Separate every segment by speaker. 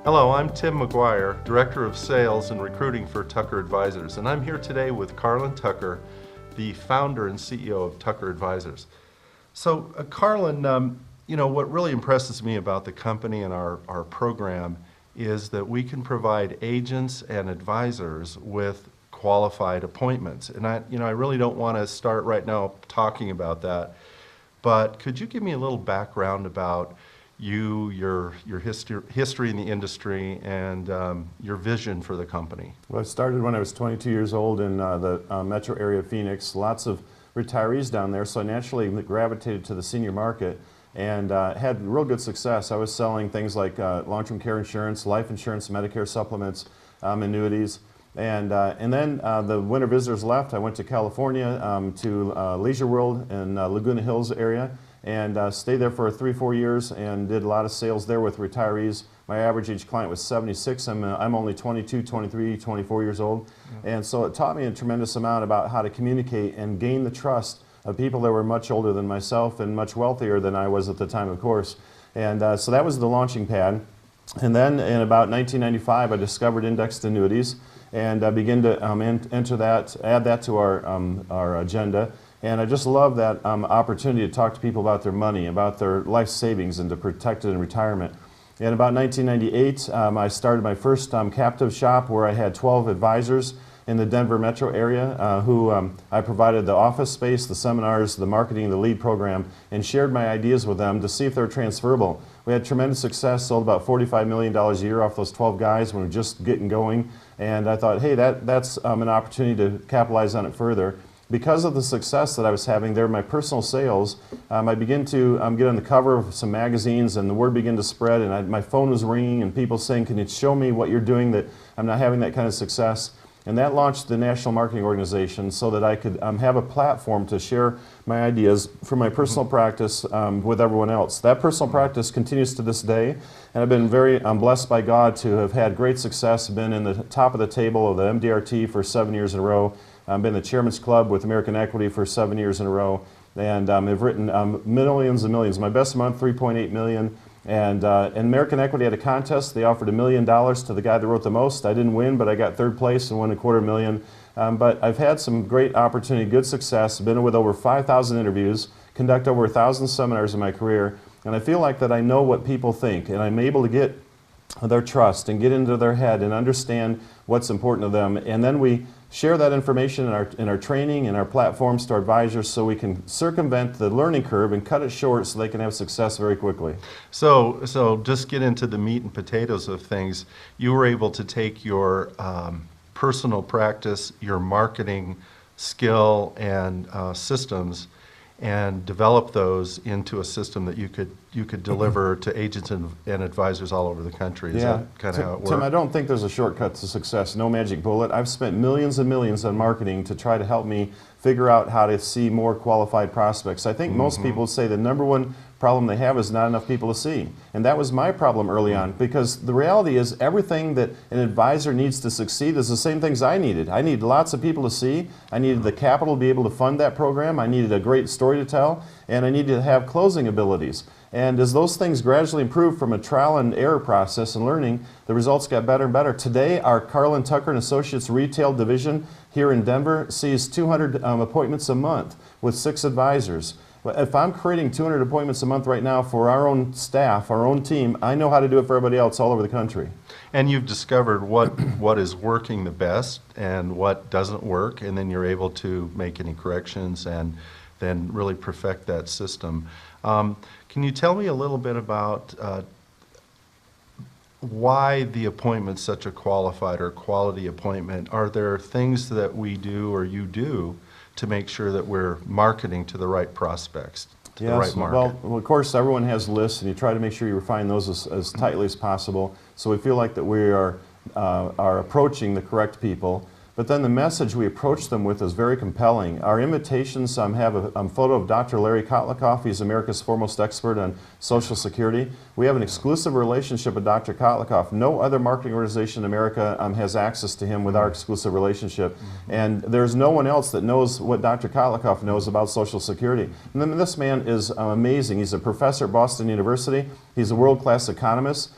Speaker 1: Hello, I'm Tim McGuire, Director of Sales and Recruiting for Tucker Advisors, and I'm here today with Karlin Tucker, the founder and CEO of Tucker Advisors. So, Karlin, what really impresses me about the company and our program is that we can provide agents and advisors with qualified appointments. And I really don't want to start right now talking about that, but could you give me a little background about you, your history in the industry, and your vision for the company?
Speaker 2: Well, I started when I was 22 years old in the metro area of Phoenix. Lots of retirees down there, so I naturally gravitated to the senior market and had real good success. I was selling things like long-term care insurance, life insurance, Medicare supplements, annuities. And then the winter visitors left. I went to California to Leisure World in Laguna Hills area, and stayed there for 3-4 years and did a lot of sales there with retirees. My average age client was 76. I'm only 22, 23, 24 years old. And so it taught me a tremendous amount about how to communicate and gain the trust of people that were much older than myself and much wealthier than I was at the time, of course. And so that was the launching pad. And then in about 1995, I discovered indexed annuities and began to add that to our agenda. And I just love that opportunity to talk to people about their money, about their life savings, and to protect it in retirement. In about 1998, I started my first captive shop where I had 12 advisors in the Denver metro area who I provided the office space, the seminars, the marketing, the lead program, and shared my ideas with them to see if they're transferable. We had tremendous success, sold about $45 million a year off those 12 guys when we were just getting going. And I thought, hey, that's an opportunity to capitalize on it further. Because of the success that I was having there, my personal sales, I began to get on the cover of some magazines, and the word began to spread, and my phone was ringing, and people saying, can you show me what you're doing that I'm not having that kind of success? And that launched the National Marketing Organization so that I could have a platform to share my ideas from my personal practice with everyone else. That personal practice continues to this day, and I've been very blessed by God to have had great success, been in the top of the table of the MDRT for 7 years in a row. I've been the Chairman's Club with American Equity for 7 years in a row, and I've written millions and millions. My best month, 3.8 million. And American Equity had a contest. They offered $1 million to the guy that wrote the most. I didn't win, but I got third place and won $250,000. But I've had some great opportunity, good success. Been with over 5,000 interviews, conduct over 1,000 seminars in my career, and I feel like that I know what people think, and I'm able to get their trust and get into their head and understand what's important to them. And then we share that information in our training and our platforms to our advisors so we can circumvent the learning curve and cut it short so they can have success very quickly.
Speaker 1: So just get into the meat and potatoes of things. You were able to take your personal practice, your marketing skill and systems, and develop those into a system that you could deliver to agents and advisors all over the country. Is that kind of how it works?
Speaker 2: Tim, I don't think there's a shortcut to success, no magic bullet. I've spent millions and millions on marketing to try to help me figure out how to see more qualified prospects. I think most people say the number one problem they have is not enough people to see. And that was my problem early on, because the reality is everything that an advisor needs to succeed is the same things I needed. I needed lots of people to see. I needed the capital to be able to fund that program. I needed a great story to tell. And I needed to have closing abilities. And as those things gradually improved from a trial and error process and learning, the results got better and better. Today, our Karlin Tucker and Associates retail division here in Denver sees 200 appointments a month with 6 advisors. If I'm creating 200 appointments a month right now for our own staff, our own team, I know how to do it for everybody else all over the country.
Speaker 1: And you've discovered what is working the best and what doesn't work, and then you're able to make any corrections and then really perfect that system. Can you tell me a little bit about why the appointment's such a qualified or quality appointment? Are there things that we do or you do to make sure that we're marketing to the right prospects, to the right market?
Speaker 2: Well, of course, everyone has lists, and you try to make sure you refine those as tightly as possible. So we feel like that we are approaching the correct people. But then the message we approach them with is very compelling. Our invitations have a photo of Dr. Larry Kotlikoff. He's America's foremost expert on Social Security. We have an exclusive relationship with Dr. Kotlikoff. No other marketing organization in America has access to him with our exclusive relationship. And there's no one else that knows what Dr. Kotlikoff knows about Social Security. And then this man is amazing. He's a professor at Boston University. He's a world-class economist.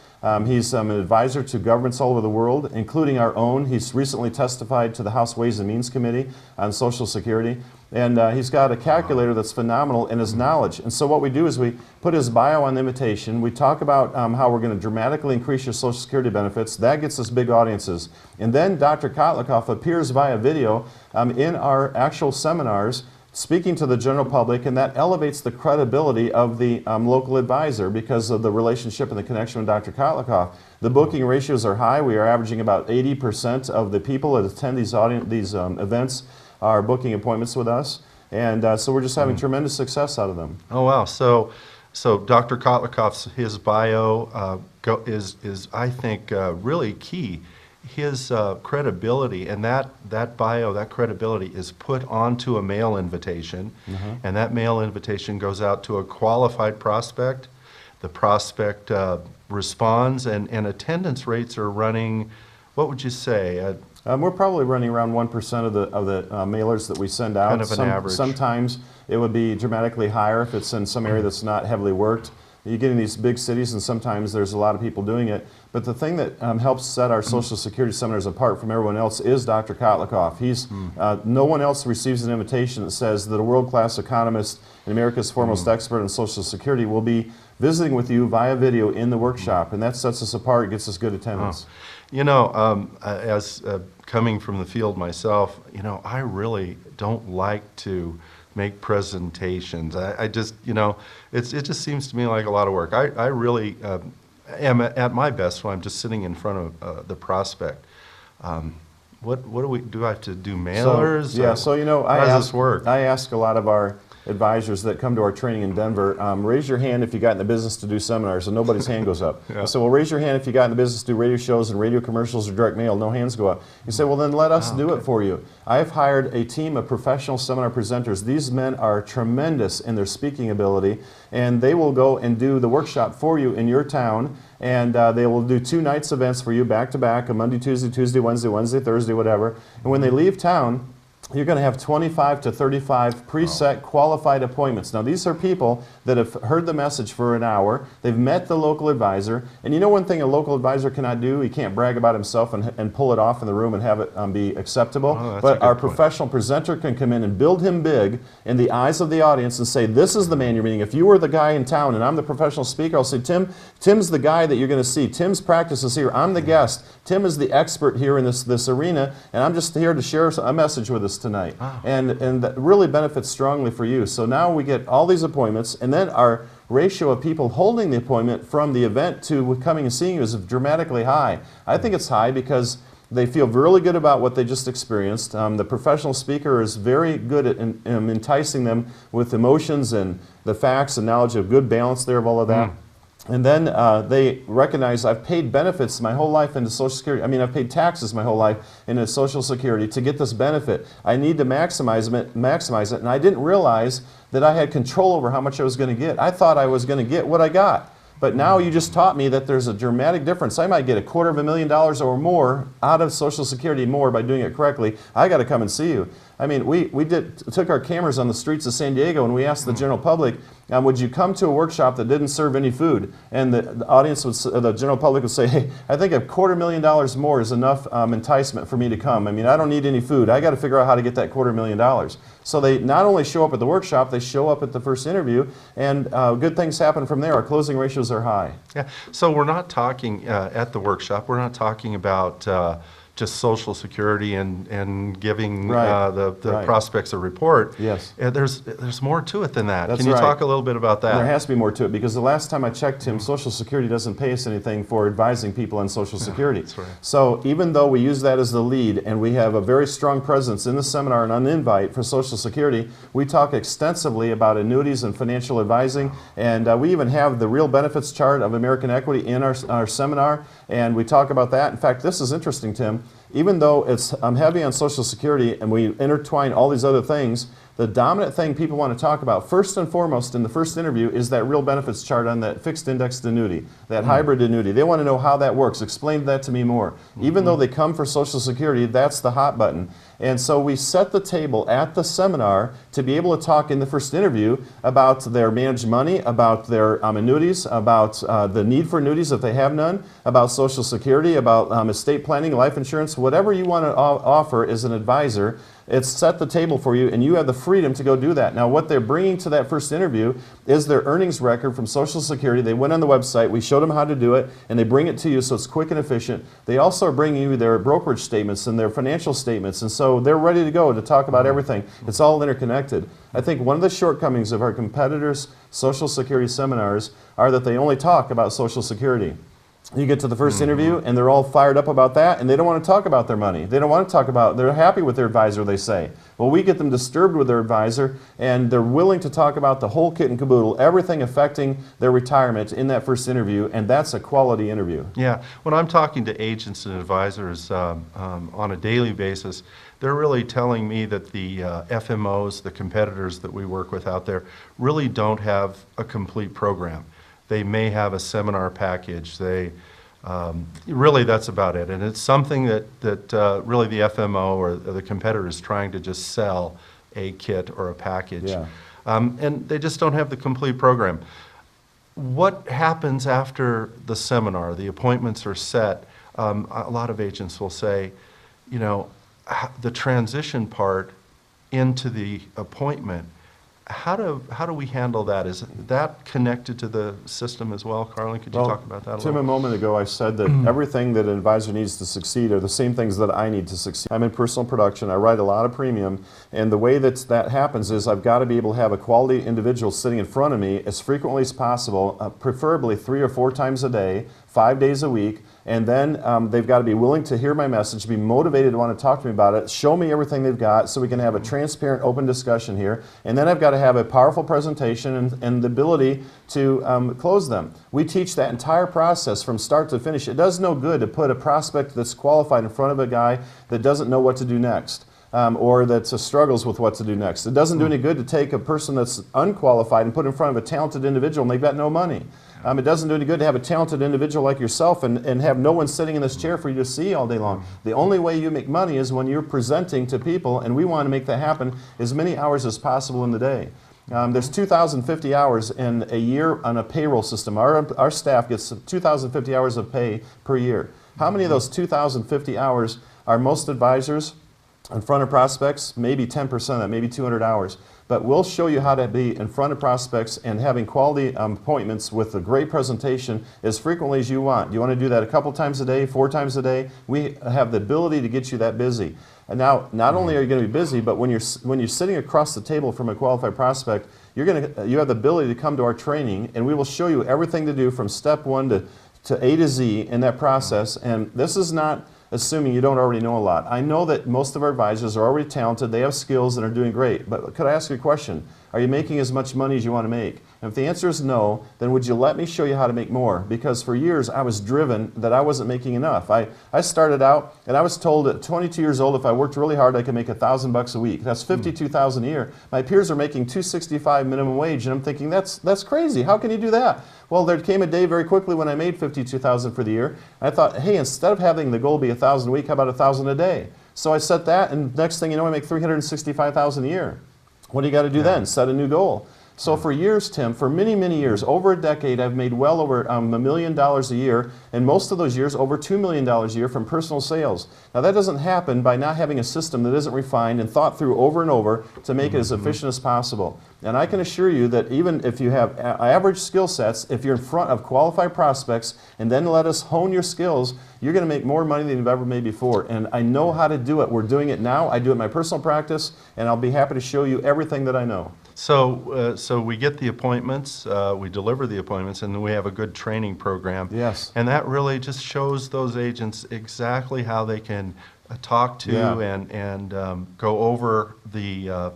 Speaker 2: He's an advisor to governments all over the world, including our own. He's recently testified to the House Ways and Means Committee on Social Security. And he's got a calculator that's phenomenal in his knowledge. And so what we do is we put his bio on the invitation. We talk about how we're going to dramatically increase your Social Security benefits. That gets us big audiences. And then Dr. Kotlikoff appears via video in our actual seminars speaking to the general public, and that elevates the credibility of the local advisor because of the relationship and the connection with Dr. Kotlikoff. The booking ratios are high. We are averaging about 80% of the people that attend these events are booking appointments with us, and so we're just having tremendous success out of them.
Speaker 1: Oh wow! So Dr. Kotlikoff's his bio is I think really key. His credibility, and that bio, that credibility is put onto a mail invitation, and that mail invitation goes out to a qualified prospect. The prospect responds, and attendance rates are running, what would you say?
Speaker 2: We're probably running around 1% of the mailers that we send out.
Speaker 1: Kind of an average.
Speaker 2: Sometimes it would be dramatically higher if it's in some area that's not heavily worked. You get in these big cities, and sometimes there's a lot of people doing it. But the thing that helps set our Social Security seminars apart from everyone else is Dr. Kotlikoff. He's no one else receives an invitation that says that a world-class economist and America's foremost expert on Social Security will be visiting with you via video in the workshop, and that sets us apart, gets us good attendance.
Speaker 1: You know, as coming from the field myself, you know, I really don't like to make presentations. I just, you know, it just seems to me like a lot of work. I really am at my best when I'm just sitting in front of the prospect. What do I have to do, mailers?
Speaker 2: So, yeah, so you know,
Speaker 1: how does this work?
Speaker 2: I ask a lot of our advisors that come to our training in Denver, raise your hand if you got in the business to do seminars, and nobody's hand goes up.
Speaker 1: Yeah.
Speaker 2: So, well, raise your hand if you got in the business to do radio shows and radio commercials or direct mail, no hands go up. You say, well, then let us do it for you. I've hired a team of professional seminar presenters. These men are tremendous in their speaking ability, and they will go and do the workshop for you in your town, and they will do 2 nights events for you back to back, a Monday, Tuesday, Tuesday, Wednesday, Wednesday, Thursday, whatever. And when they leave town, you're going to have 25 to 35 preset qualified appointments. Now, these are people that have heard the message for an hour. They've met the local advisor. And you know one thing a local advisor cannot do? He can't brag about himself and pull it off in the room and have it be acceptable. But our professional presenter can come in and build him big in the eyes of the audience and say, this is the man you're meeting. If you were the guy in town and I'm the professional speaker, I'll say, Tim's the guy that you're going to see. Tim's practice is here. I'm the guest. Tim is the expert here in this arena, and I'm just here to share a message with us tonight. And that really benefits strongly for you. So now we get all these appointments, and then our ratio of people holding the appointment from the event to coming and seeing you is dramatically high. I think it's high because they feel really good about what they just experienced. The professional speaker is very good at enticing them with emotions and the facts and knowledge of good balance there of all of that. And then they recognize I've paid benefits my whole life into Social Security. I mean, I've paid taxes my whole life into Social Security to get this benefit. I need to maximize it, and I didn't realize that I had control over how much I was going to get. I thought I was going to get what I got. But now you just taught me that there's a dramatic difference. I might get $250,000 or more out of Social Security more by doing it correctly. I got to come and see you. I mean, we took our cameras on the streets of San Diego and we asked the general public, would you come to a workshop that didn't serve any food? And the audience the general public would say, hey, I think $250,000 more is enough enticement for me to come. I mean, I don't need any food. I got to figure out how to get that $250,000. So they not only show up at the workshop, they show up at the first interview, and good things happen from there. Our closing ratios are high.
Speaker 1: Yeah. So we're not talking at the workshop. We're not talking about just Social Security and giving the prospects a report.
Speaker 2: Yes.
Speaker 1: There's more to it than that.
Speaker 2: That's
Speaker 1: Can you
Speaker 2: right.
Speaker 1: talk a little bit about that?
Speaker 2: There has to be more to it, because the last time I checked, Tim, Social Security doesn't pay us anything for advising people on Social Security.
Speaker 1: That's right.
Speaker 2: So even though we use that as the lead and we have a very strong presence in the seminar and on invite for Social Security, we talk extensively about annuities and financial advising, and we even have the real benefits chart of American Equity in our seminar, and we talk about that. In fact, this is interesting, Tim. Even though I'm heavy on Social Security and we intertwine all these other things, the dominant thing people want to talk about, first and foremost in the first interview, is that real benefits chart on that fixed indexed annuity, that hybrid annuity. They want to know how that works. Explain that to me more. Even though they come for Social Security, that's the hot button. And so we set the table at the seminar to be able to talk in the first interview about their managed money, about their annuities, about the need for annuities if they have none, about Social Security, about estate planning, life insurance, whatever you want to offer as an advisor. It's set the table for you, and you have the freedom to go do that. Now, what they're bringing to that first interview is their earnings record from Social Security. They went on the website, we showed them how to do it, and they bring it to you so it's quick and efficient. They also are bringing you their brokerage statements and their financial statements, and so they're ready to go to talk about everything. It's all interconnected. I think one of the shortcomings of our competitors' Social Security seminars are that they only talk about Social Security. You get to the first interview and they're all fired up about that, and they don't want to talk about their money. They don't want to talk about, they're happy with their advisor, they say. Well, we get them disturbed with their advisor, and they're willing to talk about the whole kit and caboodle, everything affecting their retirement in that first interview, and that's a quality interview.
Speaker 1: Yeah, when I'm talking to agents and advisors on a daily basis, they're really telling me that the FMOs, the competitors that we work with out there, really don't have a complete program. They may have a seminar package. They really, that's about it. And it's something that really the FMO or the competitor is trying to just sell a kit or a package.
Speaker 2: Yeah.
Speaker 1: And they just don't have the complete program. What happens after the seminar? The appointments are set. A lot of agents will say, you know, the transition part into the appointment, how do we handle that? Is that connected to the system as well, Karlin? Could you talk about that a little?
Speaker 2: Tim, a moment ago I said that everything that an advisor needs to succeed are the same things that I need to succeed. I'm in personal production. I write a lot of premium, and the way that happens is I've got to be able to have a quality individual sitting in front of me as frequently as possible, preferably 3 or 4 times a day, 5 days a week. And then they've got to be willing to hear my message, be motivated to want to talk to me about it, show me everything they've got so we can have a transparent, open discussion here. And then I've got to have a powerful presentation and the ability to close them. We teach that entire process from start to finish. It does no good to put a prospect that's qualified in front of a guy that doesn't know what to do next. Or that struggles with what to do next. It doesn't do any good to take a person that's unqualified and put in front of a talented individual and they've got no money. It doesn't do any good to have a talented individual like yourself and have no one sitting in this chair for you to see all day long. The only way you make money is when you're presenting to people, and we want to make that happen as many hours as possible in the day. There's 2,050 hours in a year on a payroll system. Our staff gets 2,050 hours of pay per year. How many of those 2,050 hours are most advisors in front of prospects? Maybe 10% of that, maybe 200 hours. But we'll show you how to be in front of prospects and having quality appointments with a great presentation as frequently as you want. You want to do that a couple times a day, 4 times a day? We have the ability to get you that busy. And now, not only are you going to be busy, but when you're sitting across the table from a qualified prospect, you have the ability to come to our training, and we will show you everything to do from step 1 to A to Z in that process. And this is not assuming you don't already know a lot. I know that most of our advisors are already talented, they have skills and are doing great, but could I ask you a question? Are you making as much money as you want to make? And if the answer is no, then would you let me show you how to make more? Because for years I was driven that I wasn't making enough. I started out and I was told at 22 years old if I worked really hard I could make $1,000 a week. That's $52,000 a year. My peers are making $265 minimum wage, and I'm thinking that's crazy. How can you do that? Well, there came a day very quickly when I made $52,000 for the year. I thought, hey, instead of having the goal be $1,000 a week, how about $1,000 a day? So I set that, and next thing you know, I make $365,000 a year. What do you got to do then? Set a new goal. So for years, Tim, for many, many years, over a decade, I've made well over $1 million a year, and most of those years over $2 million a year from personal sales. Now that doesn't happen by not having a system that isn't refined and thought through over and over to make it as efficient as possible. And I can assure you that even if you have average skill sets, if you're in front of qualified prospects and then let us hone your skills, you're going to make more money than you've ever made before. And I know how to do it. We're doing it now. I do it in my personal practice, and I'll be happy to show you everything that I know.
Speaker 1: So we get the appointments, we deliver the appointments, and then we have a good training program.
Speaker 2: Yes.
Speaker 1: And that really just shows those agents exactly how they can talk to and go over the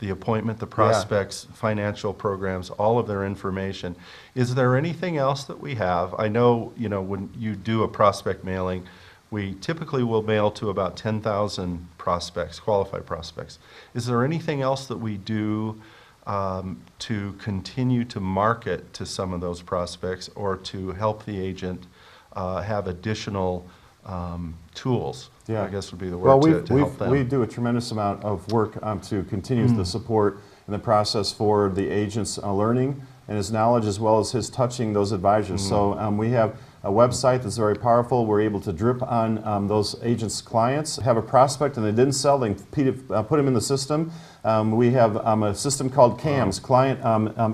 Speaker 1: appointment, the prospects, financial programs, all of their information. Is there anything else that we have? I know, when you do a prospect mailing, we typically will mail to about 10,000 prospects, qualified prospects. Is there anything else that we do to continue to market to some of those prospects or to help the agent have additional tools?
Speaker 2: Yeah.
Speaker 1: I guess would be the
Speaker 2: Well,
Speaker 1: word to help them.
Speaker 2: we do a tremendous amount of work to continue the support and the process for the agent's learning and his knowledge, as well as his touching those advisors. So we have a website that's very powerful. We're able to drip on those agents' clients. Have a prospect and they didn't sell, they put them in the system. We have a system called CAMS, Client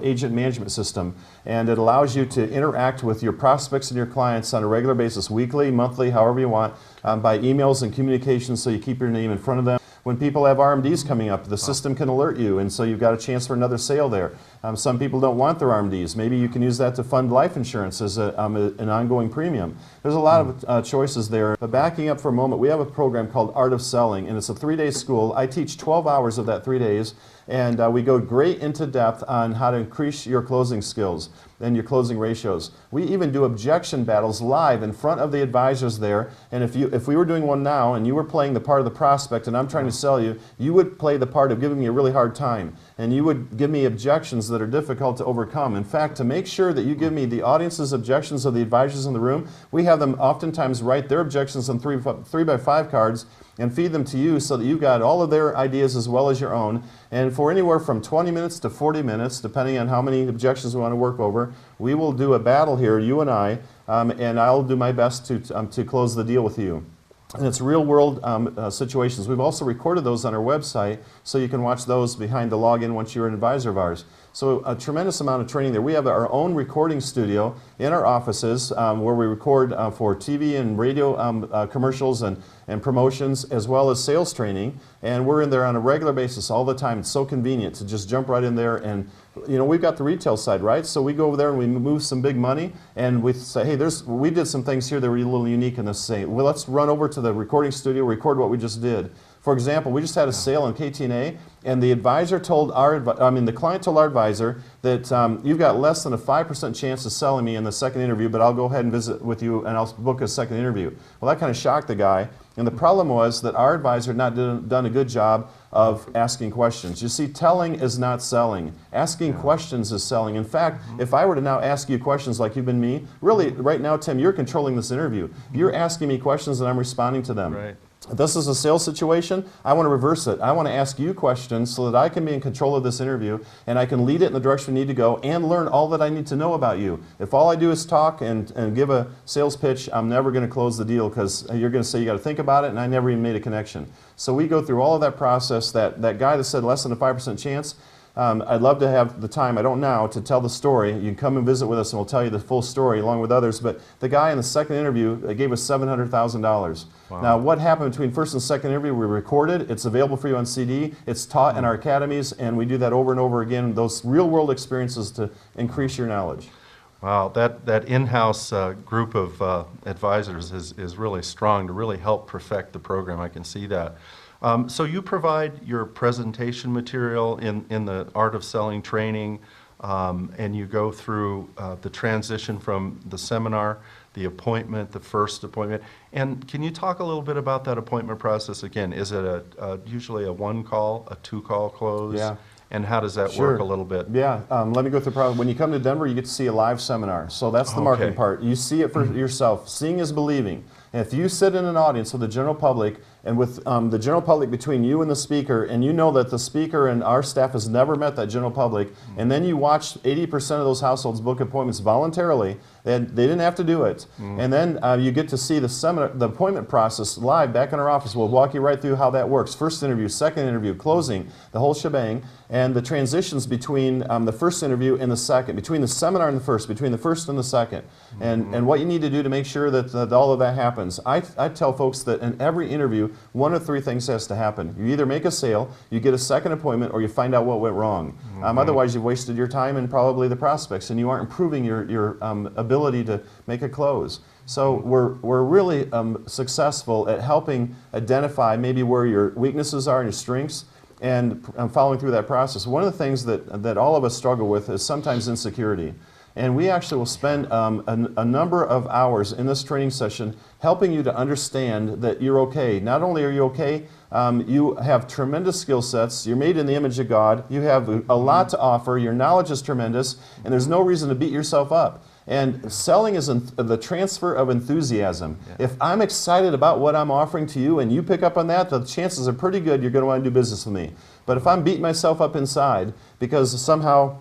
Speaker 2: Agent Management System, and it allows you to interact with your prospects and your clients on a regular basis, weekly, monthly, however you want, by emails and communications, so you keep your name in front of them. When people have RMDs coming up, the system can alert you, and so you've got a chance for another sale there. Some people don't want their RMDs. Maybe you can use that to fund life insurance as an ongoing premium. There's a lot of choices there. But backing up for a moment, we have a program called Art of Selling, and it's a 3-day school. I teach 12 hours of that 3 days, and we go great into depth on how to increase your closing skills and your closing ratios. We even do objection battles live in front of the advisors there, and if we were doing one now and you were playing the part of the prospect and I'm trying to sell you, you would play the part of giving me a really hard time, and you would give me objections that are difficult to overcome. In fact, to make sure that you give me the audience's objections of the advisors in the room, we have them oftentimes write their objections on 3x5 cards and feed them to you so that you've got all of their ideas as well as your own. And for anywhere from 20 minutes to 40 minutes, depending on how many objections we want to work over, we will do a battle here, you and I, and I'll do my best to close the deal with you. And it's real world situations. We've also recorded those on our website, so you can watch those behind the login once you're an advisor of ours. So a tremendous amount of training there. We have our own recording studio in our offices where we record for TV and radio commercials and promotions, as well as sales training. And we're in there on a regular basis all the time. It's so convenient to just jump right in there. And you know, we've got the retail side, right? So we go over there and we move some big money, and we say, hey, we did some things here that were a little unique in this. Say, well, let's run over to the recording studio, record what we just did. For example, we just had a sale on KTNA, and the advisor told the client told our advisor that you've got less than a 5% chance of selling me in the second interview, but I'll go ahead and visit with you and I'll book a second interview. Well, that kind of shocked the guy, and the problem was that our advisor had not done a good job of asking questions. You see, telling is not selling. Asking questions is selling. In fact, if I were to now ask you questions like you've been me, really, right now, Tim, you're controlling this interview. You're asking me questions and I'm responding to them.
Speaker 1: Right.
Speaker 2: If this is a sales situation, I want to reverse it. I want to ask you questions so that I can be in control of this interview and I can lead it in the direction we need to go and learn all that I need to know about you. If all I do is talk and give a sales pitch, I'm never going to close the deal, because you're going to say you got to think about it, and I never even made a connection. So we go through all of that process. That guy that said less than a 5% chance, I'd love to have the time, I don't now, to tell the story. You can come and visit with us and we'll tell you the full story along with others. But the guy in the second interview gave us $700,000.
Speaker 1: Wow.
Speaker 2: Now, what happened between first and second interview, we recorded. It's available for you on CD. It's taught in our academies, and we do that over and over again, those real world experiences to increase your knowledge.
Speaker 1: Wow, that in-house group of advisors is really strong to really help perfect the program. I can see that. So you provide your presentation material in the Art of Selling training, and you go through the transition from the seminar, the appointment, the first appointment. And can you talk a little bit about that appointment process again? Is it usually a 1-call, a 2-call close?
Speaker 2: Yeah.
Speaker 1: And how does that work a little bit?
Speaker 2: Yeah, let me go through the problem. When you come to Denver, you get to see a live seminar. So that's the marketing part. You see it for yourself. Seeing is believing. And if you sit in an audience with the general public, and with the general public between you and the speaker, and you know that the speaker and our staff has never met that general public, and then you watch 80% of those households book appointments voluntarily, and they didn't have to do it. And then you get to see the appointment process live back in our office. We'll walk you right through how that works. First interview, second interview, closing, the whole shebang, and the transitions between the first interview and the second, between the seminar and the first, between the first and the second, and what you need to do to make sure that all of that happens. I tell folks that in every interview, one of 3 things has to happen. You either make a sale, you get a second appointment, or you find out what went wrong. Otherwise, you've wasted your time and probably the prospects, and you aren't improving your ability to make a close. So we're really successful at helping identify maybe where your weaknesses are and your strengths, and following through that process. One of the things that all of us struggle with is sometimes insecurity. And we actually will spend a number of hours in this training session helping you to understand that you're okay. Not only are you okay, you have tremendous skill sets. You're made in the image of God. You have a lot to offer. Your knowledge is tremendous, and there's no reason to beat yourself up. And selling is the transfer of enthusiasm.
Speaker 1: Yeah.
Speaker 2: If I'm excited about what I'm offering to you and you pick up on that, the chances are pretty good you're going to want to do business with me. But if I'm beating myself up inside because somehow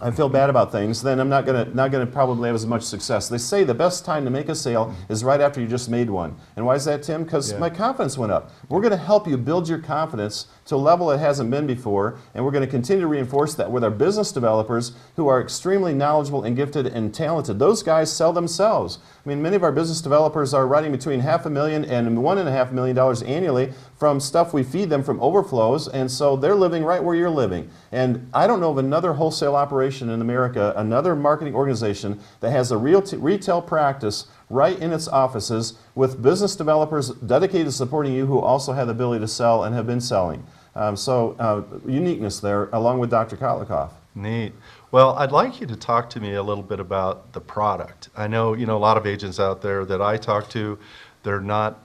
Speaker 2: I feel bad about things, then I'm not gonna probably have as much success. They say the best time to make a sale is right after you just made one. And why is that, Tim? Because my confidence went up. We're going to help you build your confidence to a level it hasn't been before, and we're going to continue to reinforce that with our business developers who are extremely knowledgeable and gifted and talented. Those guys sell themselves. I mean, many of our business developers are writing between $500,000 and $1.5 million annually from stuff we feed them from overflows, and so they're living right where you're living. And I don't know of another wholesale operation in America, another marketing organization that has a real retail practice right in its offices with business developers dedicated to supporting you who also have the ability to sell and have been selling. Uniqueness there, along with Dr. Kotlikoff.
Speaker 1: Neat. Well, I'd like you to talk to me a little bit about the product. I know, a lot of agents out there that I talk to, they're not,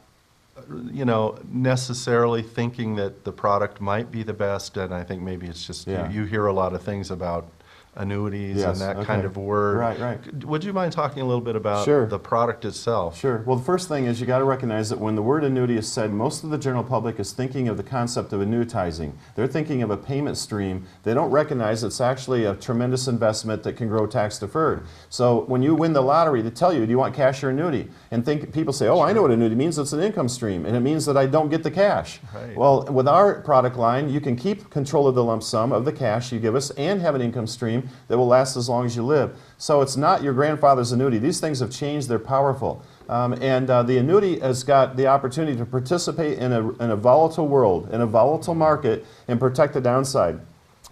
Speaker 1: necessarily thinking that the product might be the best, and I think maybe it's just, you hear a lot of things about annuities and that kind of word.
Speaker 2: Right.
Speaker 1: Would you mind talking a little bit about the product itself?
Speaker 2: Sure. Well, the first thing is you got to recognize that when the word annuity is said, most of the general public is thinking of the concept of annuitizing. They're thinking of a payment stream. They don't recognize it's actually a tremendous investment that can grow tax deferred. So when you win the lottery, they tell you, do you want cash or annuity? And people say, oh, I know what annuity means. It's an income stream, and it means that I don't get the cash.
Speaker 1: Right.
Speaker 2: Well, with our product line, you can keep control of the lump sum of the cash you give us and have an income stream that will last as long as you live. So it's not your grandfather's annuity. These things have changed. They're powerful. The annuity has got the opportunity to participate in a volatile world, in a volatile market, and protect the downside.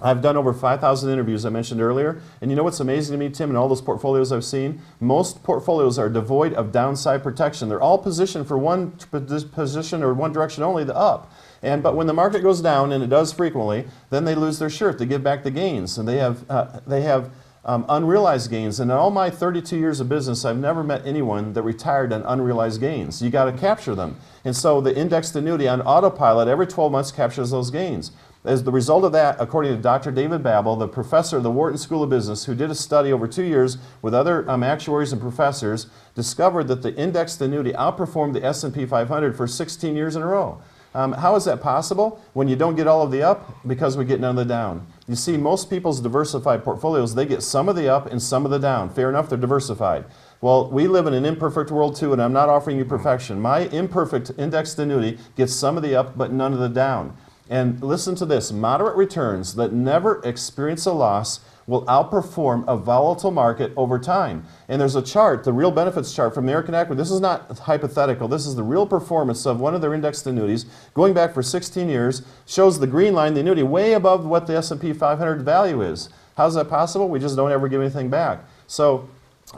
Speaker 2: I've done over 5,000 interviews, I mentioned earlier, and you know what's amazing to me, Tim, in all those portfolios I've seen? Most portfolios are devoid of downside protection. They're all positioned for one position or one direction only, the up. But when the market goes down, and it does frequently, then they lose their shirt. They give back the gains, and they have unrealized gains. And in all my 32 years of business, I've never met anyone that retired on unrealized gains. You got to capture them. And so the indexed annuity on autopilot every 12 months captures those gains. As the result of that, according to Dr. David Babel, the professor of the Wharton School of Business, who did a study over 2 years with other actuaries and professors, discovered that the indexed annuity outperformed the S&P 500 for 16 years in a row. How is that possible? When you don't get all of the up, because we get none of the down. You see, most people's diversified portfolios, they get some of the up and some of the down. Fair enough, they're diversified. Well, we live in an imperfect world too, and I'm not offering you perfection. My imperfect indexed annuity gets some of the up, but none of the down. And listen to this, moderate returns that never experience a loss will outperform a volatile market over time. And there's a chart, the real benefits chart from American Equity. This is not hypothetical. This is the real performance of one of their indexed annuities going back for 16 years, shows the green line, the annuity, way above what the S&P 500 value is. How's that possible? We just don't ever give anything back. So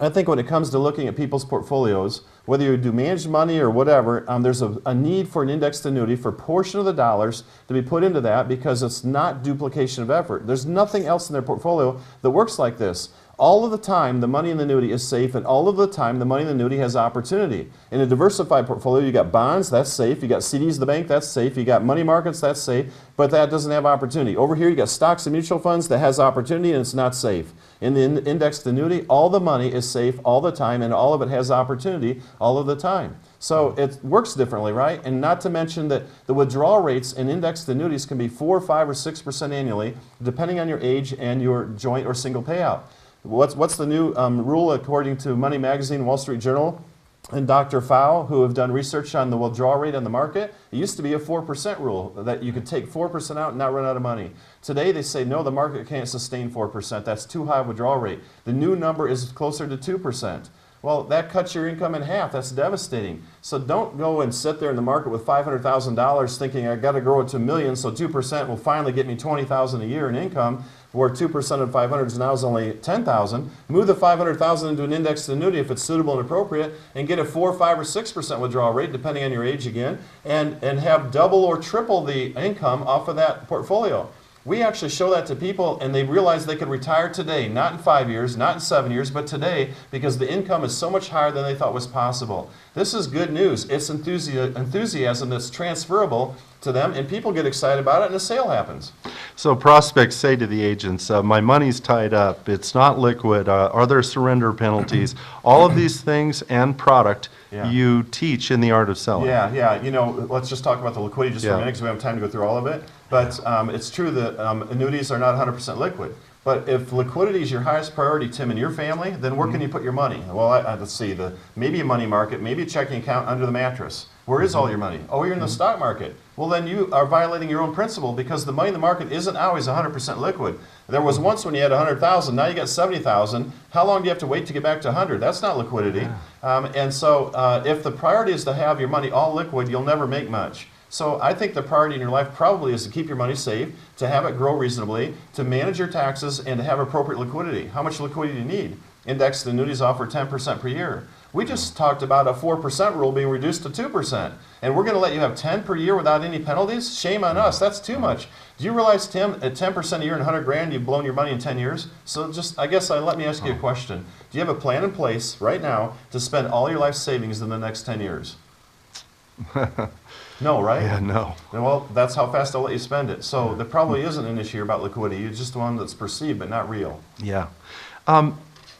Speaker 2: I think when it comes to looking at people's portfolios, whether you do managed money or whatever, there's a need for an indexed annuity for a portion of the dollars to be put into that because it's not duplication of effort. There's nothing else in their portfolio that works like this. All of the time, the money in the annuity is safe, and all of the time, the money in the annuity has opportunity. In a diversified portfolio, you got bonds, that's safe. You got CDs of the bank, that's safe. You got money markets, that's safe, but that doesn't have opportunity. Over here, you got stocks and mutual funds that has opportunity, and it's not safe. In the indexed annuity, all the money is safe all the time, and all of it has opportunity all of the time. So it works differently, right? And not to mention that the withdrawal rates in indexed annuities can be 4, 5, or 6% annually, depending on your age and your joint or single payout. What's the new rule according to Money Magazine, Wall Street Journal, and Dr. Fowle, who have done research on the withdrawal rate on the market? It used to be a 4% rule, that you could take 4% out and not run out of money. Today they say, no, the market can't sustain 4%. That's too high a withdrawal rate. The new number is closer to 2%. Well, that cuts your income in half. That's devastating. So don't go and sit there in the market with $500,000 thinking I got to grow it to $1 million, so 2% will finally get me $20,000 a year in income, where 2% of 500 now is only $10,000. Move the $500,000 into an indexed annuity if it's suitable and appropriate, and get a 4, 5, or 6% withdrawal rate, depending on your age again, and have double or triple the income off of that portfolio. We actually show that to people, and they realize they could retire today, not in 5 years, not in 7 years, but today, because the income is so much higher than they thought was possible. This is good news. It's enthusiasm that's transferable to them, and people get excited about it, and a sale happens.
Speaker 1: So prospects say to the agents, my money's tied up, it's not liquid, are there surrender penalties? All of these things and product
Speaker 2: Yeah.
Speaker 1: you teach in the art of selling.
Speaker 2: Yeah. You know, let's just talk about the liquidity just for a
Speaker 1: Yeah.
Speaker 2: minute because we don't have time to go through all of it. But it's true that annuities are not 100% liquid. But if liquidity is your highest priority, Tim, in your family, then where can you put your money? Well, let's see, maybe a money market, maybe a checking account under the mattress. Where is all your money? Oh, you're in the stock market. Well, then you are violating your own principle because the money in the market isn't always 100% liquid. There was once when you had 100,000, now you got 70,000. How long do you have to wait to get back to 100? That's not liquidity. And so if the priority is to have your money all liquid, you'll never make much. So I think the priority in your life probably is to keep your money safe, to have it grow reasonably, to manage your taxes, and to have appropriate liquidity. How much liquidity do you need? Indexed annuities offer 10% per year. We just talked about a 4% rule being reduced to 2%. And we're going to let you have 10 per year without any penalties? Shame on us. That's too much. Do you realize, Tim, at 10% a year and 100 grand, you've blown your money in 10 years? So let me ask you a question. Do you have a plan in place right now to spend all your life savings in the next 10 years? No, right?
Speaker 1: Yeah, no.
Speaker 2: Well, that's how fast I'll let you spend it. So there probably isn't an issue about liquidity. It's just one that's perceived but not real.
Speaker 1: Yeah.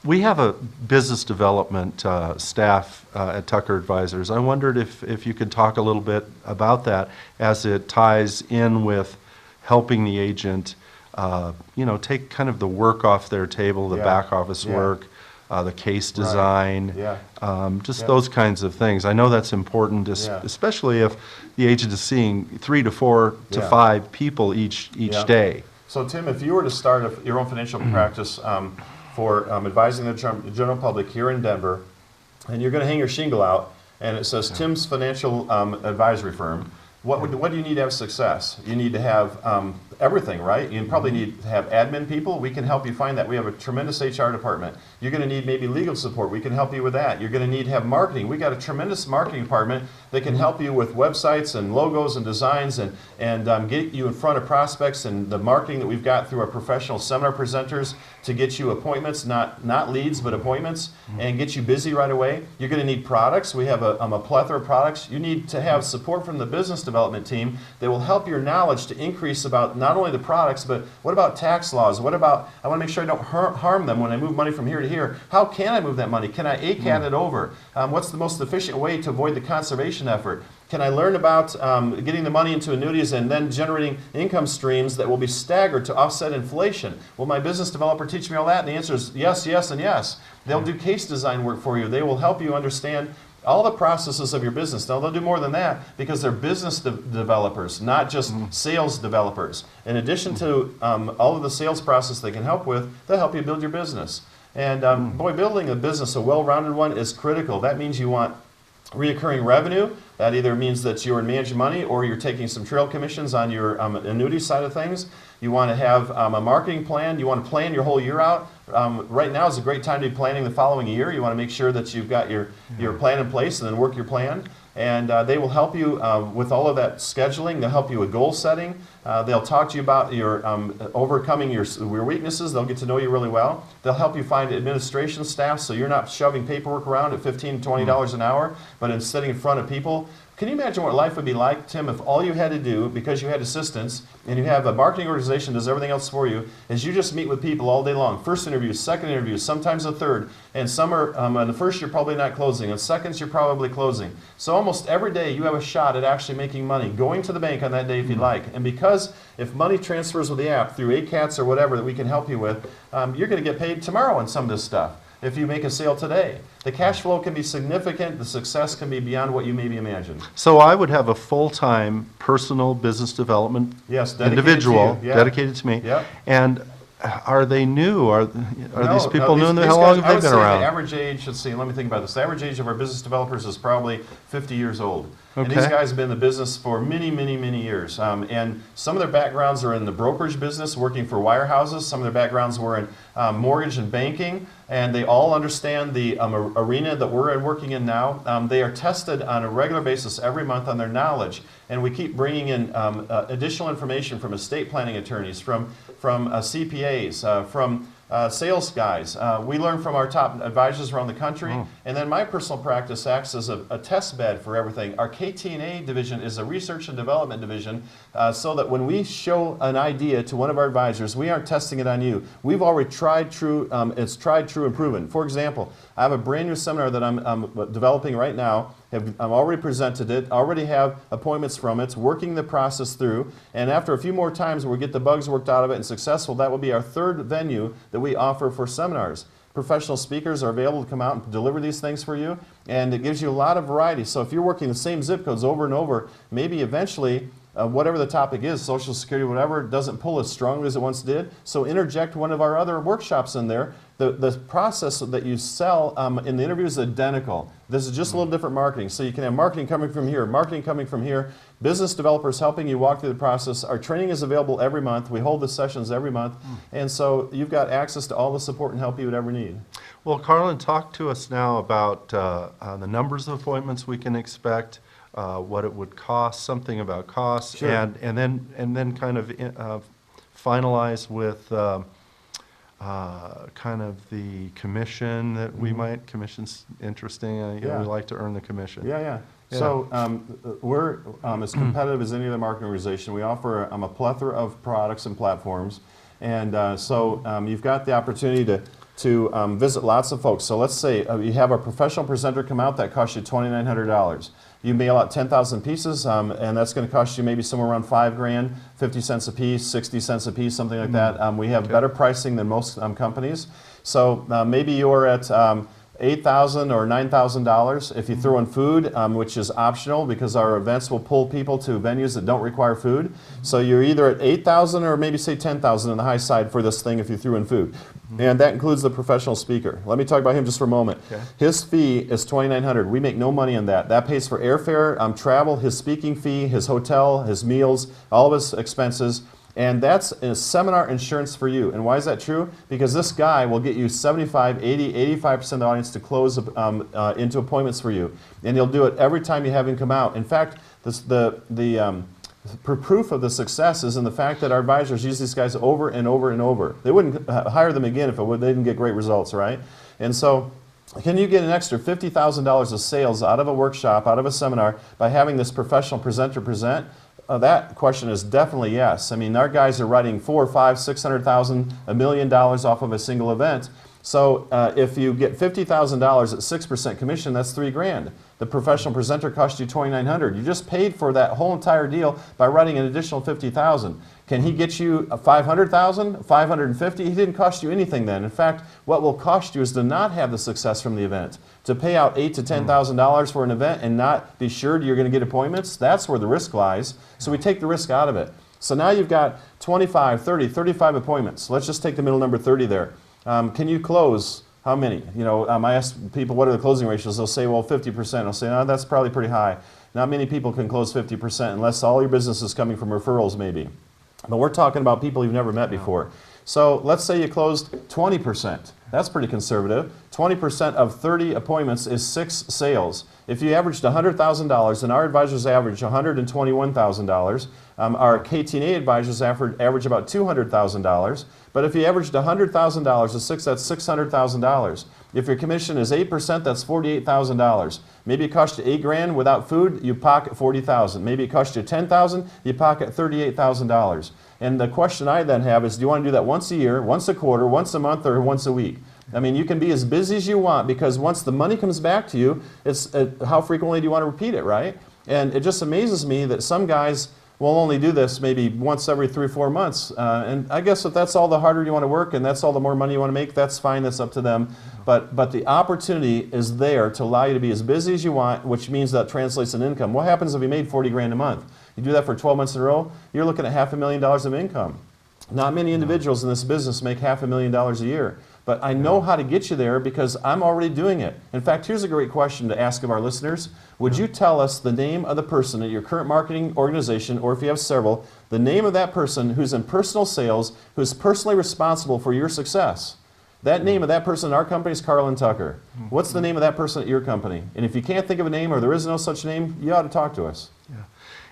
Speaker 1: We have a business development staff at Tucker Advisors. I wondered if you could talk a little bit about that as it ties in with helping the agent, take kind of the work off their table, the back office work, the case design, those kinds of things. I know that's important, especially if the agent is seeing 3 to 4 to 5 people each day.
Speaker 2: So Tim, if you were to start your own financial practice for advising the general public here in Denver, and you're going to hang your shingle out, and it says Tim's Financial Advisory Firm, what do you need to have success? You need to have everything, right? You probably need to have admin people. We can help you find that. We have a tremendous HR department. You're going to need maybe legal support. We can help you with that. You're going to need to have marketing. We got a tremendous marketing department that can help you with websites and logos and designs and get you in front of prospects, and the marketing that we've got through our professional seminar presenters to get you appointments, not leads, but appointments, and get you busy right away. You're going to need products. We have a plethora of products. You need to have support from the business development team that will help your knowledge to increase about not only the products, but what about tax laws? What about, I want to make sure I don't harm them when I move money from here to here. How can I move that money? Can I ACAT it over? What's the most efficient way to avoid the conservation effort? Can I learn about getting the money into annuities and then generating income streams that will be staggered to offset inflation? Will my business developer teach me all that? And the answer is yes, yes, and yes. They'll do case design work for you. They will help you understand all the processes of your business. Now, they'll do more than that because they're business developers, not just sales developers. In addition to all of the sales process they can help with, they'll help you build your business. And boy, building a business, a well-rounded one, is critical. That means you want reoccurring revenue. That either means that you're managing money or you're taking some trail commissions on your annuity side of things. You want to have a marketing plan. You want to plan your whole year out. Right now is a great time to be planning the following year. You want to make sure that you've got your plan in place and then work your plan. And they will help you with all of that scheduling. They'll help you with goal setting. They'll talk to you about your overcoming your weaknesses. They'll get to know you really well. They'll help you find administration staff so you're not shoving paperwork around at $15, $20 an hour, but in sitting in front of people. Can you imagine what life would be like, Tim, if all you had to do, because you had assistants, and you have a marketing organization that does everything else for you, is you just meet with people all day long. First interview, second interview, sometimes a third, and some are, in the first you're probably not closing, and seconds you're probably closing. So almost every day you have a shot at actually making money, going to the bank on that day if you'd like. And because if money transfers with the app through ACATs or whatever that we can help you with, you're going to get paid tomorrow on some of this stuff if you make a sale today. The cash flow can be significant. The success can be beyond what you maybe imagined.
Speaker 1: So I would have a full-time personal business development individual dedicated to me.
Speaker 2: Yep.
Speaker 1: And are they new? Are these people new?
Speaker 2: These
Speaker 1: How long have
Speaker 2: guys,
Speaker 1: they been around?
Speaker 2: The average age, let's see, let me think about this. The average age of our business developers is probably 50 years old. And these guys have been in the business for many, many, many years. And some of their backgrounds are in the brokerage business, working for wirehouses. Some of their backgrounds were in mortgage and banking. And they all understand the arena that we're working in now. They are tested on a regular basis every month on their knowledge. And we keep bringing in additional information from estate planning attorneys, from CPAs, from sales guys. We learn from our top advisors around the country, and then my personal practice acts as a test bed for everything. Our KT&A division is a research and development division, so that when we show an idea to one of our advisors, we aren't testing it on you. We've already tried true, it's tried, true, and proven. For example, I have a brand new seminar that I'm developing right now. I've already presented it, already have appointments from it, working the process through, and after a few more times where we get the bugs worked out of it and successful, that will be our third venue that we offer for seminars. Professional speakers are available to come out and deliver these things for you, and it gives you a lot of variety. So if you're working the same zip codes over and over, maybe eventually whatever the topic is, Social Security, whatever, doesn't pull as strongly as it once did. So interject one of our other workshops in there. The process that you sell in the interview is identical. This is just a little different marketing. So you can have marketing coming from here, marketing coming from here, business developers helping you walk through the process. Our training is available every month. We hold the sessions every month. And so you've got access to all the support and help you would ever need.
Speaker 1: Well, Karlin, talk to us now about the numbers of appointments we can expect, what it would cost, something about costs,
Speaker 2: Sure.
Speaker 1: and then kind of finalize with kind of the commission that we might. Commission's interesting. You know, we like to earn the commission.
Speaker 2: Yeah. So we're as competitive as any other marketing organization. We offer a plethora of products and platforms, and so you've got the opportunity to visit lots of folks. So let's say you have a professional presenter come out, that costs you $2,900. You mail out 10,000 pieces, and that's going to cost you maybe somewhere around $5 grand, 50 cents a piece, 60 cents a piece, something like that. We have better pricing than most companies. So maybe you're at $8,000 or $9,000 if you throw in food, which is optional because our events will pull people to venues that don't require food. So you're either at $8,000 or maybe say $10,000 on the high side for this thing if you threw in food. And that includes the professional speaker. Let me talk about him just for a moment.
Speaker 1: Okay.
Speaker 2: His fee is $2,900. We make no money on that. That pays for airfare, travel, his speaking fee, his hotel, his meals, all of his expenses. And that's a seminar insurance for you. And why is that true? Because this guy will get you 75, 80, 85% of the audience to close into appointments for you. And he'll do it every time you have him come out. In fact, proof of the success is in the fact that our advisors use these guys over and over and over. They wouldn't hire them again if they didn't get great results, right? And so, can you get an extra $50,000 of sales out of a workshop, out of a seminar, by having this professional presenter present? That question is definitely yes. I mean, our guys are writing $400,000, $500,000, $600,000, $1 million off of a single event. So if you get $50,000 at 6% commission, that's $3 grand. The professional presenter cost you $2,900. You just paid for that whole entire deal by writing an additional $50,000. Can he get you $500,000, $550,000? He didn't cost you anything then. In fact, what will cost you is to not have the success from the event. To pay out $8,000 to $10,000 for an event and not be sure you're going to get appointments, that's where the risk lies. So we take the risk out of it. So now you've got 25, 30, 35 appointments. Let's just take the middle number 30 there. Can you close how many? You know, I ask people what are the closing ratios. They'll say, well, 50%. I'll say, no, that's probably pretty high. Not many people can close 50% unless all your business is coming from referrals maybe. But we're talking about people you've never met before. So let's say you closed 20%. That's pretty conservative. 20% of 30 appointments is 6 sales. If you averaged $100,000, and our advisors average $121,000, our KT&A advisors average about $200,000. But if you averaged $100,000 of 6, that's $600,000. If your commission is 8%, that's $48,000. Maybe it cost you $8 grand without food, you pocket $40,000. Maybe it cost you $10,000, you pocket $38,000. And the question I then have is, do you want to do that once a year, once a quarter, once a month, or once a week? I mean, you can be as busy as you want, because once the money comes back to you, it's how frequently do you want to repeat it, right? And it just amazes me that some guys will only do this maybe once every 3 or 4 months. And I guess if that's all the harder you want to work and that's all the more money you want to make, that's fine, that's up to them. But the opportunity is there to allow you to be as busy as you want, which means that translates in income. What happens if you made 40 grand a month? You do that for 12 months in a row, you're looking at $500,000 of income. Not many individuals in this business make $500,000 a year. But I know how to get you there because I'm already doing it. In fact, here's a great question to ask of our listeners. Would you tell us the name of the person at your current marketing organization, or if you have several, the name of that person who's in personal sales, who's personally responsible for your success? That name of that person in our company is Karlin Tucker. What's the name of that person at your company? And if you can't think of a name or there is no such name, you ought to talk to us.
Speaker 1: Yeah.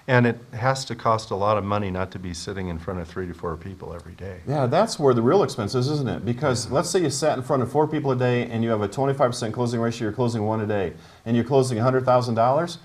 Speaker 1: And it has to cost a lot of money not to be sitting in front of 3 to 4 people every day.
Speaker 2: Yeah, that's where the real expense is, isn't it? Because let's say you sat in front of 4 people a day and you have a 25% closing ratio, you're closing 1 a day, and you're closing $100,000.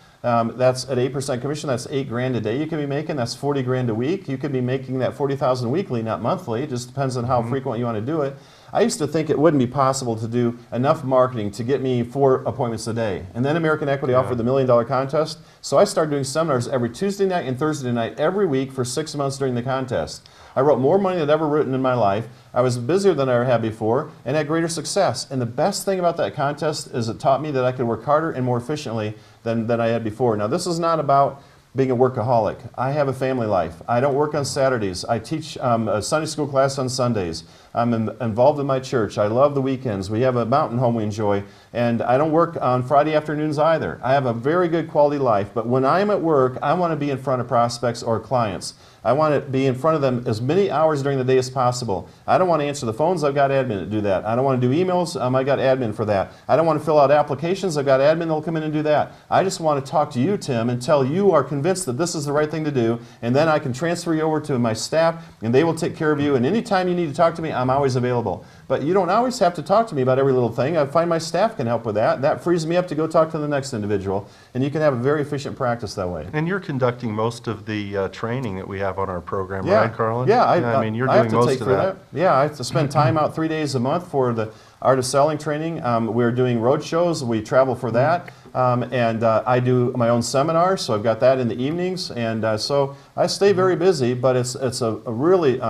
Speaker 2: That's at 8% commission, that's $8,000 a day you can be making, that's $40,000 a week. You could be making that $40,000 weekly, not monthly. It just depends on how frequent you want to do it. I used to think it wouldn't be possible to do enough marketing to get me 4 appointments a day. And then American Equity offered the $1 Million Contest. So I started doing seminars every Tuesday night and Thursday night every week for 6 months during the contest. I wrote more money than I'd ever written in my life. I was busier than I ever had before and had greater success. And the best thing about that contest is it taught me that I could work harder and more efficiently than I had before. Now, this is not about being a workaholic. I have a family life. I don't work on Saturdays. I teach a Sunday school class on Sundays. I'm involved in my church. I love the weekends. We have a mountain home we enjoy. And I don't work on Friday afternoons either. I have a very good quality life, but when I'm at work, I want to be in front of prospects or clients. I want to be in front of them as many hours during the day as possible. I don't want to answer the phones. I've got admin to do that. I don't want to do emails. I've got admin for that. I don't want to fill out applications. I've got admin that will come in and do that. I just want to talk to you, Tim, until you are convinced that this is the right thing to do, and then I can transfer you over to my staff, and they will take care of you. And anytime you need to talk to me, I'm always available. But you don't always have to talk to me about every little thing. I find my staff can help with that. That frees me up to go talk to the next individual, and you can have a very efficient practice that way.
Speaker 1: And you're conducting most of the training that we have on our program, right, Karlin?
Speaker 2: Yeah,
Speaker 1: I mean, you're doing most of that.
Speaker 2: Yeah, I have to spend time out 3 days a month for the Art of Selling training. We're doing road shows. We travel for that. And I do my own seminars, so I've got that in the evenings. And so I stay very busy, but it's a really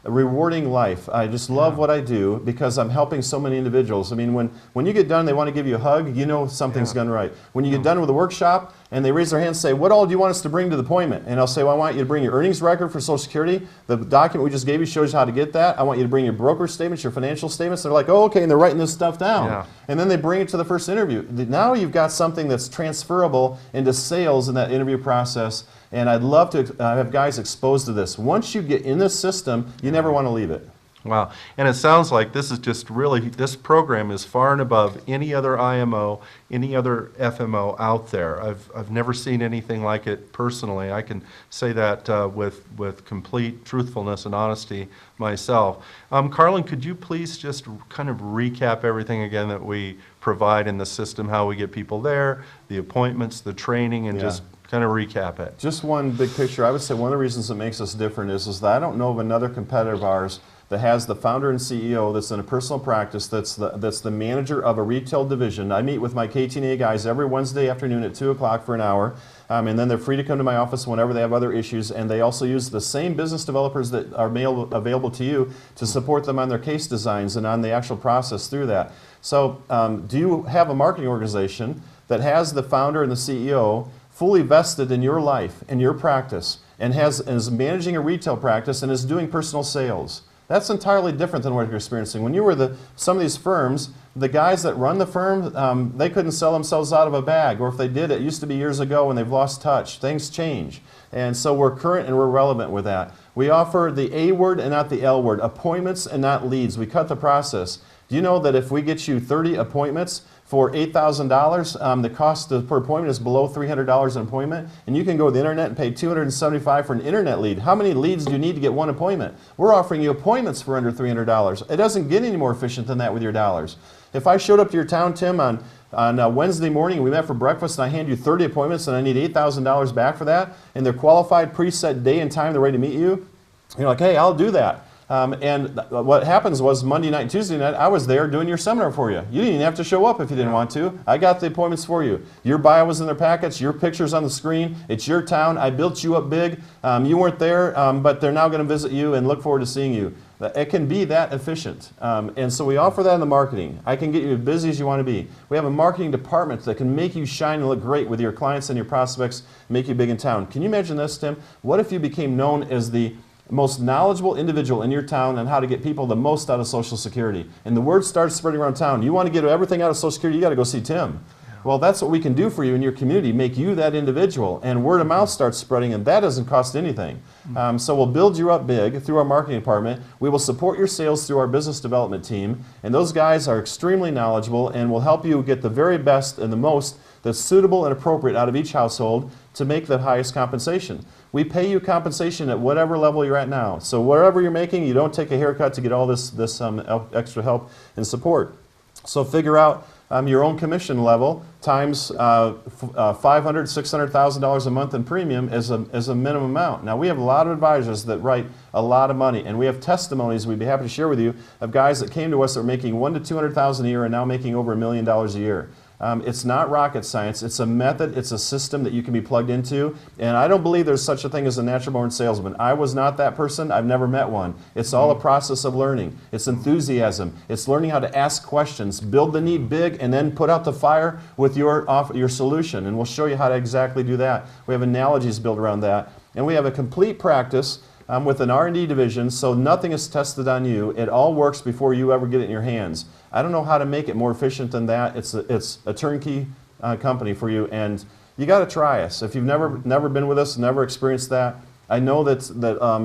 Speaker 2: a rewarding life. I just love what I do because I'm helping so many individuals. I mean, when you get done, they want to give you a hug, you know something's gone right. When you get done with a workshop and they raise their hand and say, what all do you want us to bring to the appointment? And I'll say, well, I want you to bring your earnings record for Social Security. The document we just gave you shows you how to get that. I want you to bring your broker statements, your financial statements. They're like, oh, okay, and they're writing this stuff down.
Speaker 1: Yeah.
Speaker 2: And then they bring it to the first interview. Now you've got something that's transferable into sales in that interview process. And I'd love to have guys exposed to this. Once you get in this system, you never want to leave it.
Speaker 1: Wow. And it sounds like this is just really, this program is far and above any other IMO, any other FMO out there. I've never seen anything like it personally. I can say that with complete truthfulness and honesty myself. Karlin, could you please just kind of recap everything again that we provide in the system, how we get people there, the appointments, the training, and just kind of recap it.
Speaker 2: Just one big picture. I would say one of the reasons that makes us different is that I don't know of another competitor of ours that has the founder and CEO that's in a personal practice, that's the manager of a retail division. I meet with my KTNA guys every Wednesday afternoon at 2 o'clock for an hour, and then they're free to come to my office whenever they have other issues, and they also use the same business developers that are available to you to support them on their case designs and on the actual process through that. So do you have a marketing organization that has the founder and the CEO fully vested in your life, in your practice, and is managing a retail practice and is doing personal sales? That's entirely different than what you're experiencing. When you were some of these firms, the guys that run the firm, they couldn't sell themselves out of a bag, or if they did, it used to be years ago and they've lost touch. Things change. And so we're current and we're relevant with that. We offer the A word and not the L word, appointments and not leads. We cut the process. Do you know that if we get you 30 appointments for $8,000, the cost per appointment is below $300 an appointment, and you can go to the internet and pay $275 for an internet lead. How many leads do you need to get one appointment? We're offering you appointments for under $300. It doesn't get any more efficient than that with your dollars. If I showed up to your town, Tim, on Wednesday morning, we met for breakfast, and I hand you 30 appointments, and I need $8,000 back for that, and they're qualified, preset day and time, they're ready to meet you, you're like, hey, I'll do that. And what happens was Monday night and Tuesday night, I was there doing your seminar for you. You didn't even have to show up if you didn't want to. I got the appointments for you. Your bio was in their packets, your picture's on the screen, it's your town, I built you up big. You weren't there, but they're now going to visit you and look forward to seeing you. It can be that efficient. And so we offer that in the marketing. I can get you as busy as you want to be. We have a marketing department that can make you shine and look great with your clients and your prospects, make you big in town. Can you imagine this, Tim? What if you became known as the most knowledgeable individual in your town on how to get people the most out of Social Security? And the word starts spreading around town. You want to get everything out of Social Security, you got to go see Tim. Well, that's what we can do for you in your community, make you that individual. And word of mouth starts spreading, and that doesn't cost anything. So we'll build you up big through our marketing department. We will support your sales through our business development team. And those guys are extremely knowledgeable and will help you get the very best and the most that's suitable and appropriate out of each household to make the highest compensation. We pay you compensation at whatever level you're at now. So wherever you're making, you don't take a haircut to get all this extra help and support. So figure out your own commission level times $500,000, $600,000 a month in premium as a minimum amount. Now we have a lot of advisors that write a lot of money, and we have testimonies we'd be happy to share with you of guys that came to us that were making $100,000 to $200,000 a year and now making over $1 million a year. It's not rocket science. It's a method. It's a system that you can be plugged into. And I don't believe there's such a thing as a natural-born salesman. I was not that person. I've never met one. It's all a process of learning. It's enthusiasm. It's learning how to ask questions, build the need big, and then put out the fire with your solution. And we'll show you how to exactly do that. We have analogies built around that. And we have a complete practice with an R&D division, so nothing is tested on you. It all works before you ever get it in your hands. I don't know how to make it more efficient than that. It's a turnkey company for you, and you got to try us. If you've never been with us, never experienced that, I know that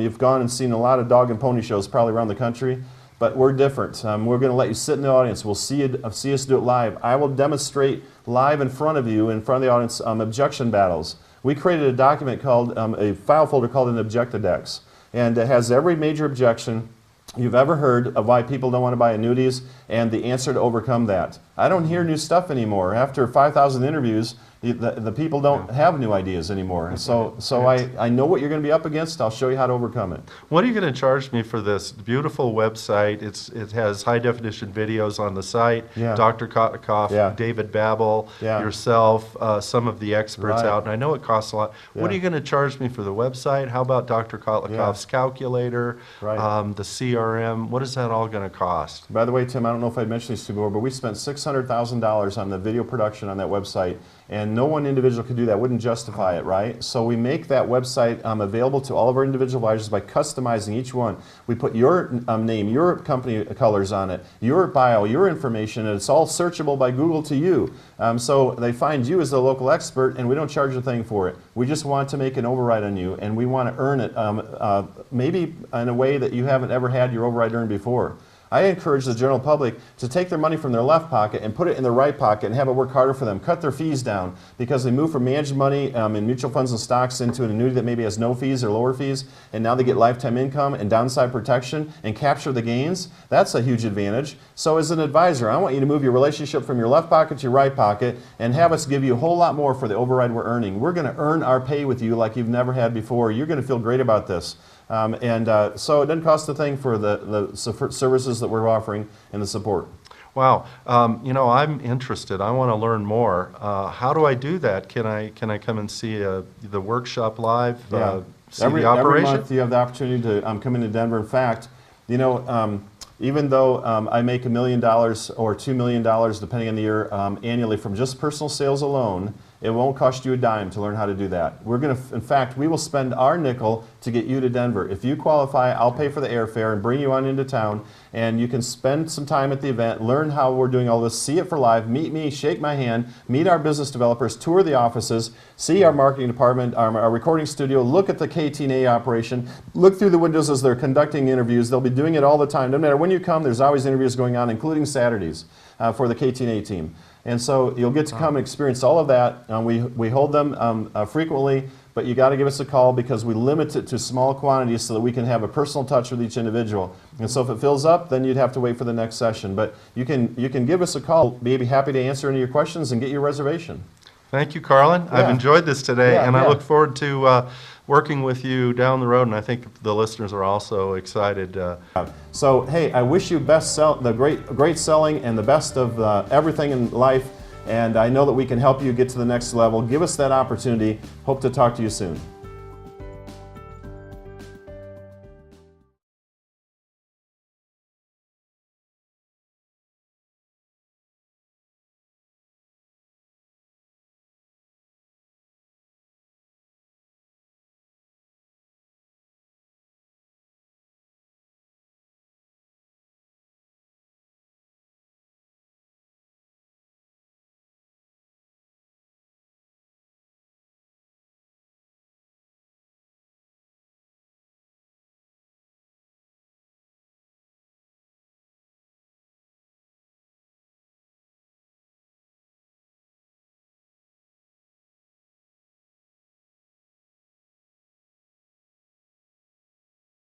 Speaker 2: you've gone and seen a lot of dog and pony shows probably around the country, but we're different. We're going to let you sit in the audience. We'll see us do it live. I will demonstrate live in front of you, in front of the audience, objection battles. We created a document called, a file folder called an Objectidex. And it has every major objection you've ever heard of why people don't want to buy annuities and the answer to overcome that. I don't hear new stuff anymore. After 5,000 interviews, the people don't have new ideas anymore. And so I know what you're going to be up against. I'll show you how to overcome it.
Speaker 1: What are you going to charge me for this beautiful website? It has high-definition videos on the site.
Speaker 2: Yeah.
Speaker 1: Dr. Kotlikoff,
Speaker 2: Yeah.
Speaker 1: David Babel,
Speaker 2: Yeah.
Speaker 1: yourself, some of the experts
Speaker 2: Right.
Speaker 1: out. And I know it costs a lot. What
Speaker 2: Yeah.
Speaker 1: are you going to charge me for the website? How about Dr. Kotlikoff's calculator,
Speaker 2: Right.
Speaker 1: the CRM? What is that all going to cost?
Speaker 2: By the way, Tim, I don't know if I mentioned this to you before, but we spent $600,000 on the video production on that website, and no one individual could do that, wouldn't justify it, right? So we make that website available to all of our individual advisors by customizing each one. We put your name, your company colors on it, your bio, your information, and it's all searchable by Google to you. So they find you as the local expert, and we don't charge a thing for it. We just want to make an override on you, and we want to earn it maybe in a way that you haven't ever had your override earned before. I encourage the general public to take their money from their left pocket and put it in their right pocket and have it work harder for them. Cut their fees down because they move from managed money in mutual funds and stocks into an annuity that maybe has no fees or lower fees, and now they get lifetime income and downside protection and capture the gains. That's a huge advantage. So as an advisor, I want you to move your relationship from your left pocket to your right pocket and have us give you a whole lot more for the override we're earning. We're going to earn our pay with you like you've never had before. You're going to feel great about this. So it doesn't cost a thing for the services that we're offering and the support.
Speaker 1: Wow, I'm interested. I want to learn more. How do I do that? Can I come and see the workshop live?
Speaker 2: Yeah.
Speaker 1: See the operation?
Speaker 2: Every month you have the opportunity to come into Denver. In fact, even though I make $1 million or $2 million, depending on the year, annually from just personal sales alone, it won't cost you a dime to learn how to do that. In fact, we will spend our nickel to get you to Denver. If you qualify, I'll pay for the airfare and bring you on into town, and you can spend some time at the event, learn how we're doing all this, see it for live, meet me, shake my hand, meet our business developers, tour the offices, see our marketing department, our recording studio, look at the KTNA operation, look through the windows as they're conducting interviews. They'll be doing it all the time. No matter when you come, there's always interviews going on, including Saturdays for the KTNA team. And so you'll get to come and experience all of that. We hold them frequently, but you got to give us a call because we limit it to small quantities so that we can have a personal touch with each individual. And so if it fills up, then you'd have to wait for the next session. But you can give us a call. We'd be happy to answer any of your questions and get your reservation.
Speaker 1: Thank you, Karlin.
Speaker 2: Yeah.
Speaker 1: I've enjoyed this today, and I
Speaker 2: yeah.
Speaker 1: look forward to working with you down the road, and I think the listeners are also excited.
Speaker 2: So, hey, I wish you the great selling and the best of everything in life, and I know that we can help you get to the next level. Give us that opportunity. Hope to talk to you soon.